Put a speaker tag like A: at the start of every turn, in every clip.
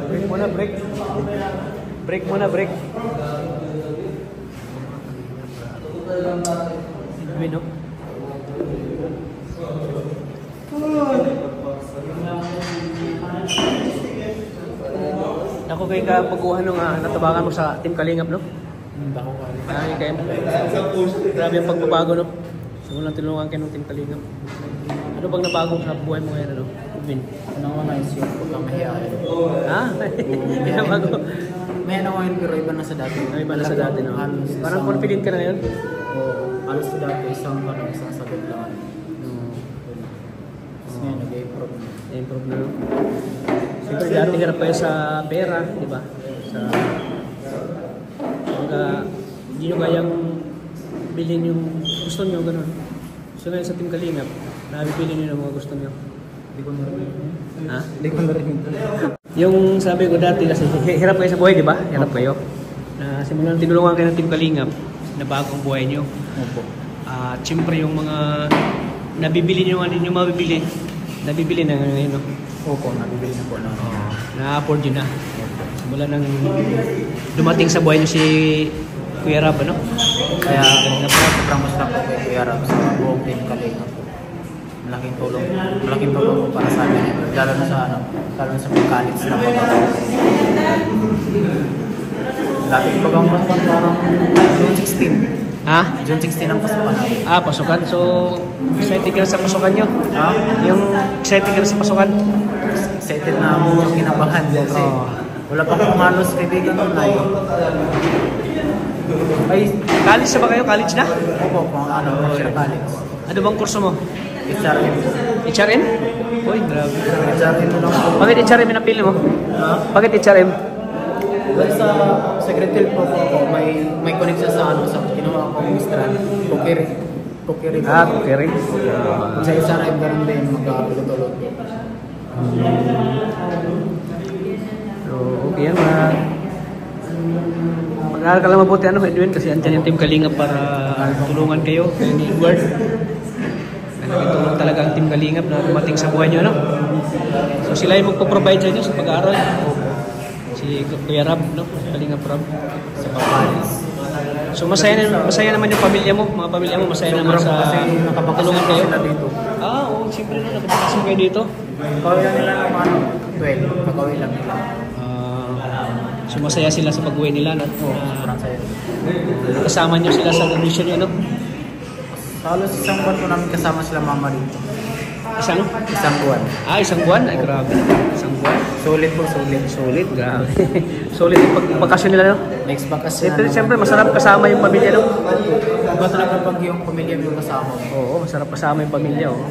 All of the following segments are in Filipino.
A: Break muna, break. Break muna, break. Edwin, no? Ako kayo kapag-uhan nung natabakan mo sa Team Kalingap, no?
B: Ako ka.
A: Ay, kayo. Grabe yung pagbabago, no? So, walang tinulungan kayo ng Team Kalingap. Ano bang nabago sa buhay mo ngayon, ano? Edwin?
B: Ano nga nais yung pagkamahiyain.
A: Ha? Hindi na bago.
B: May ano ngayon pero iba na sa dati.
A: Iba na sa dati, no? Parang confident ka na ngayon?
B: Oo. Alos sa dati, isang sagot lang. Tapos ngayon, nag-improve na.
A: Improve na, no? Siyempre, dati hirap kayo sa pera, di ba? Hindi nyo kayang bilhin yung gusto nyo, gano'n. So ngayon sa Team Kalingap, nabibili nyo yung mga gusto nyo.
B: Hindi ko narinig.
A: Ha?
B: Hindi ko narinig.
A: Yung sabi ko dati kasi hirap kayo sa buhay, di ba? Hirap kayo. Simulan tinulungan kayo ng Team Kalingap na bago ang buhay nyo.
B: Opo.
A: At siyempre yung mga nabibili nyo, ano yung mabibili, nabibili na ngayon, no?
B: Opo, nabibili na po na.
A: Na-afford yun na. Simula nang dumating sa buhay nyo si Kuya Rab, ano?
B: Kaya sobrang masarap po kay Kuya Rab sa buong Team Kalingap. Malaking tulong po para sa amin. Lalo na sa pag-college na po. Dati bagang pasukan parang June 16.
A: Ha?
B: June 16 ang pasukan natin.
A: Pasukan. So, excited ka na sa pasukan nyo?
B: Ha?
A: Yung excited ka na sa pasukan?
B: Excited na ako yung kinabahan kasi wala pa akong halos kaibigan nun ay.
A: College na ba kayo? College na?
B: Opo, kung ano, college.
A: Ano bang kurso mo?
B: HRM.
A: HRM? Uy, grabe.
B: HRM mo lang po.
A: Bakit HRM yung napili mo?
B: Ha?
A: Bakit HRM?
B: Dahil sa secretary po po, may connection sa sa kinuha ko yung Mistral. Kukiri.
A: Kukiri.
B: Sa HRM ganun din, mag-tulot-tulot.
A: So, okay yan. Mag-aaral ka lang mabuti, Edwin, kasi andyan yung Team Kalingap para tulungan kayo ni Edward. Nagtulong talaga ang Team Kalingap na dumating sa buhay nyo, ano? So sila yung magpo-provide sa inyo sa pag-aaral. Si Kuya Rab, no? Kalingap Rab.
B: Sa papalis.
A: So masaya naman yung pamilya mo, mga pamilya mo, masaya naman sa tulungan kayo.
B: Dito.
A: Oo, siyempre no, nakapagpasin kayo dito.
B: Kawin lang nila ng 12, kakawin lang nila.
A: So masaya sila sa pag-uwi nila, no?
B: Sobrang saya.
A: Kasama nyo sila sa mission nyo, no?
B: Halos isang buwan po namin kasama sila mama dito.
A: Isang
B: buwan.
A: Isang buwan? Ay, grabe. Isang buwan?
B: Sulit po, sulit.
A: Sulit, grabe. Sulit yung pagpakasyon nila, no?
B: Next vacation.
A: Siyempre, masarap kasama yung pamilya, no?
B: Iba talaga pag yung pamilya yung kasama.
A: Oo, masarap kasama yung pamilya, oh.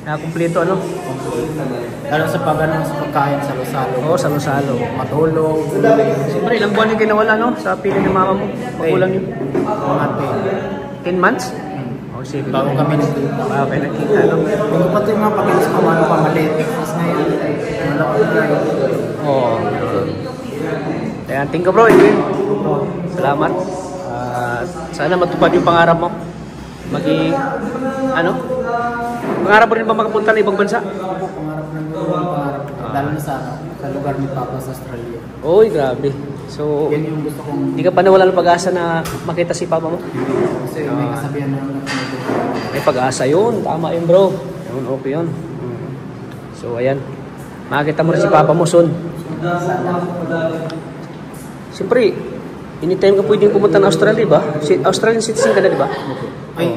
A: Kumpleto, ano?
B: Lalo sa sa pagkain, salo-salo.
A: Oo, salo-salo.
B: Matulog.
A: Siyempre, ilang buwan yung kinawala, no? Sa pili ng mama mo. Magulang yun.
B: Mga
A: 10 months? Sige.
B: Bago kami nagkita.
A: Okay, nakita, no?
B: Bago pa ito yung mga pag-iis pa, ano pa, maliit. Tapos ngayon, malaki na yun.
A: Oo. Kaya, tingko bro, Edwin. Salamat. Sana matupad yung pangarap mo. Pangarap mo rin ba makapunta na ibang bansa?
B: Opo, pangarap ng pangarap. Lalo na sa lugar ni Papa sa Australia.
A: Uy, grabe. So,
B: yan yung gusto kong...
A: Hindi ka pa nawala ng pag-asa na makita si Papa mo?
B: Kasi may kasabihan na
A: may pag-asa yun. Tama yun, bro. Yun, okay yun. So, ayan. Makakita mo rin si Papa mo soon. Siyempre, anytime ka pwedeng pumunta ng Australia, ba? Australian citizen ka na, di ba?
B: Ay.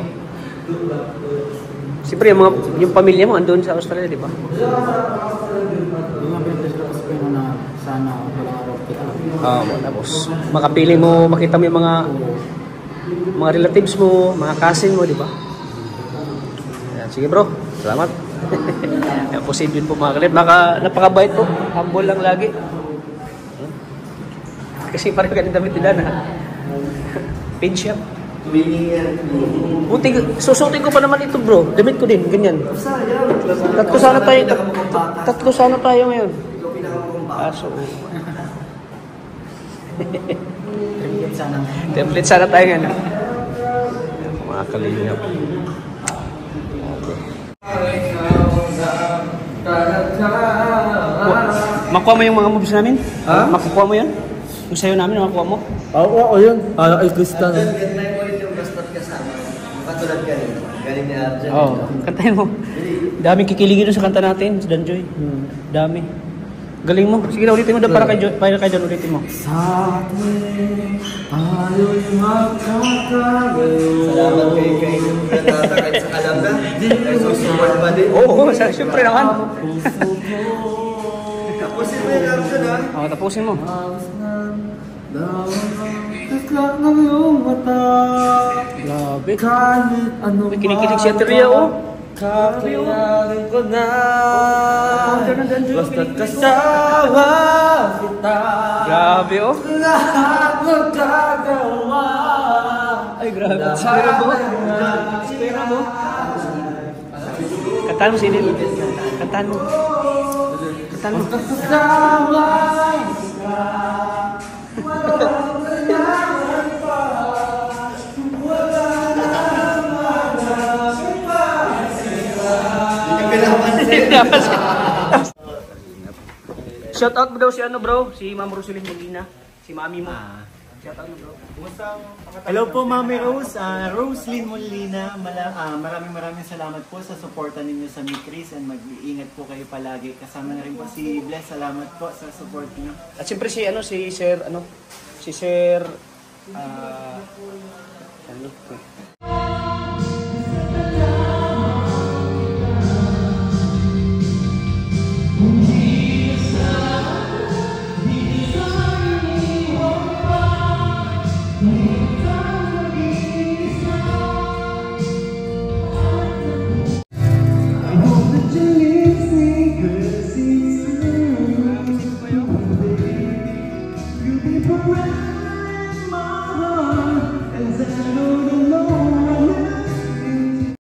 A: Siyempre, yung pamilya mo andun sa Australia, di ba?
B: Yung mga pinagdasal kasi ko na sana malarap kita.
A: Tapos, makapili mo, makita mo yung mga relatives mo, mga cousin mo, di ba? Sige bro, salamat. Posible po mga kalib. Napakabait po, humble lang lagi. Kasi parang ganun damit nila na pin shop. Buti, susutin ko pa naman ito bro. Damit ko din, ganyan. Tatlo sana tayo ngayon. Template sana tayo ngayon. Mga kalingap. Makuha mo yung mga moves namin?
C: Ha?
A: Makukuha mo yan? Yung sayo namin, makukuha mo?
C: Oo, yun. Ay, Krista.
D: Ganyan mo rin yung basta't kasama. Katulad ka rin. Galing ni Arjan.
A: Oo, kantahin mo. Daming kikiligin dun sa kanta natin, sa Danjoy. Dami. Galing mo. Sige na, ulitin mo doon para kay John, ulitin mo.
C: Sa atin, tayo'y magkakagayon.
D: Salamat kay natatakay sa kalangga. Ay susupport pa din.
A: Oo, siyempre naman.
D: Tapusin mo yung Arjan ha.
A: Oo, tapusin mo.
C: Taklak ng iyong mata.
A: Grabe.
C: Kahit ano
A: May kinikilig si Ate Rhea, oh.
C: Kakayarin ko na.
A: Danjoy.
C: Basta't kasama kita.
A: Grabe, oh.
C: Lahat magkagawa.
A: Ay, grabe. Spera mo. Spera mo. Kantahan mo, Sidil. Kantahan mo. Kantahan mo.
C: Kasama kita.
A: Shout out mo daw si ano bro, si Ma'am Roselyn Molina, si mami mo. Shout out mo bro.
E: Hello po Mami Rose, Roselyn Molina. Maraming salamat po sa suporta ninyo sa Mikris and mag-iingat po kayo palagi. Kasama na rin po si Bless, salamat po sa support niyo.
A: At siyempre si ano si Sir ano?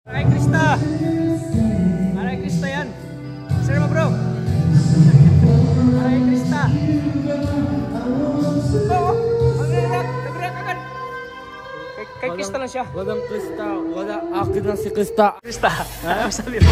A: Maray Krista! Maray Krista yan! Sir mo bro! Maray Krista! Oo! Nag-react agad! Kay Krista lang siya.
C: Walang Krista, wala akin na si Krista.
A: Krista! Ano sabi mo?